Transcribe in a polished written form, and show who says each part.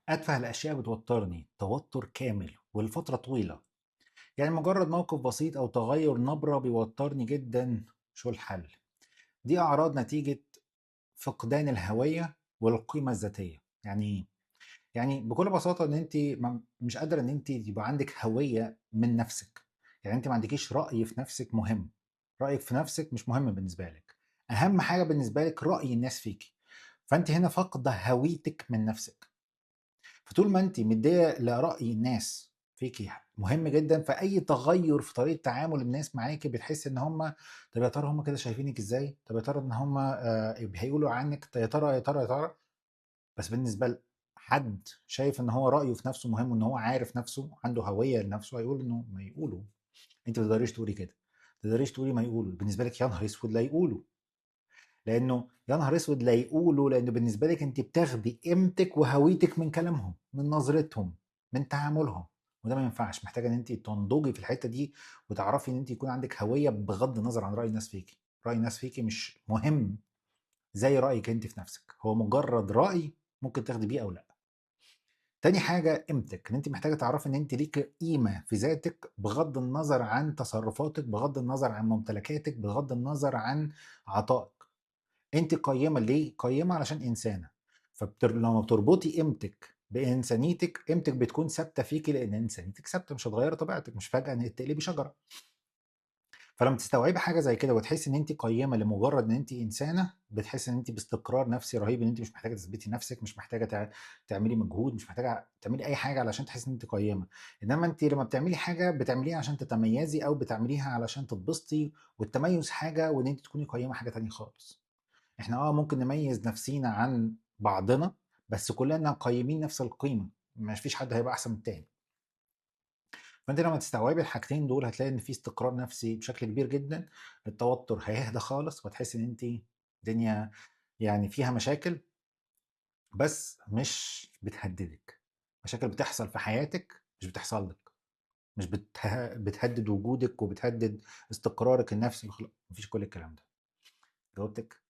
Speaker 1: أتفه الأشياء بتوترني توتر كامل ولفترة طويلة. يعني مجرد موقف بسيط أو تغير نبرة بيوترني جدا. شو الحل؟ دي أعراض نتيجة فقدان الهوية والقيمة الذاتية. يعني إيه؟ يعني بكل بساطة إن أنت مش قادرة إن أنت يبقى عندك هوية من نفسك. يعني أنت ما عندكيش رأي في نفسك مهم. رأيك في نفسك مش مهم بالنسبة لك. أهم حاجة بالنسبة لك رأي الناس فيكي. فأنت هنا فاقدة هويتك من نفسك. فطول ما أنتِ مديّة لرأي الناس فيكِ مهم جدًا، فأي تغيُّر في طريقة تعامل الناس معاكِ بتحسّي إن هُم طَب يا ترى هُم كده شايفينِك إزاي؟ طَب يا ترى إن هُم هيقولوا عنِّك يا ترى، يا ترى، يا ترى؟ بس بالنسبة حد شايف إن هو رأيه في نَفْسه مهم وإن هو عارف نَفْسه، عنده هوية لنَفْسه، هيقول إنه ما يقولوا. أنتِ ما تقدريش تقولي كده، ما تقدريش تقولي ما يقولوا، بالنسبة لِك يا نهار أسود لا يقولوا. لأنه يا نهار أسود لا يقولوا، لأنه بالنسبة لِك أنتِ بتاخدي قيمتِك وهويتِك من كلامهم، من نظرتهم، من تعاملهم، وده ما ينفعش. محتاجة إن أنتِ تنضجي في الحتة دي وتعرفي إن أنتِ يكون عندِك هوية بغض النظر عن رأي الناس فيكِ. رأي الناس فيكِ مش مهم زي رأيِك أنتِ في نفسِك، هو مجرد رأي ممكن تاخدي بيه أو لأ. تاني حاجة قيمتِك، إن أنتِ محتاجة تعرفي إن أنتِ ليكِ قيمة في ذاتِك بغض النظر عن تصرفاتِك، بغض النظر عن ممتلكاتِك، بغض النظر عن عطائِك. أنتِ قيّمة ليه؟ قيّمة علشان إنسانة. لمّا بتربطي قيمتِك بإنسانيتِك، قيمتِك بتكون ثابتة فيكِ لإن إنسانيتِك ثابتة، مش هتغيّري طبيعتِك، مش فجأة إنِّك تقلبي شجرة. فلمّا تستوعبي حاجة زي كده وتحسّي إن أنتِ قيّمة لمجرد إن أنتِ إنسانة، بتحسّي إن أنتِ باستقرار نفسي رهيب، إن أنتِ مش محتاجة تثبتي نفسِك، مش محتاجة تعملي مجهود، مش محتاجة تعملي أي حاجة علشان تحسّي إن أنتِ قيّمة. إنّما أنتِ لمّا بتعملي حاجة بتعمليها عشان تتميّزي أو بتعمليها علشان تتبسطي، والتميُّز حاجة وإن أنتِ تكوني قيّمة حاجة تانية خالص. إحنا ممكن نميّز نفسينا عن بعضنا، بس كلّنا قيّمين نفس القيمة، ما فيش حد هيبقى أحسن من التاني. فأنتِ لمّا تستوعبي الحاجتين دول هتلاقي إن في استقرار نفسي بشكل كبير جدًا. التوتر هيهدى خالص وهتحسّي إن أنتِ الدنيا يعني فيها مشاكل، بس مش بتهددِك. مشاكل بتحصل في حياتِك مش بتحصل لِك، مش بتهدد وجودِك وبتهدد استقرارِك النفسي ما فيش كل الكلام ده. جاوبتِك؟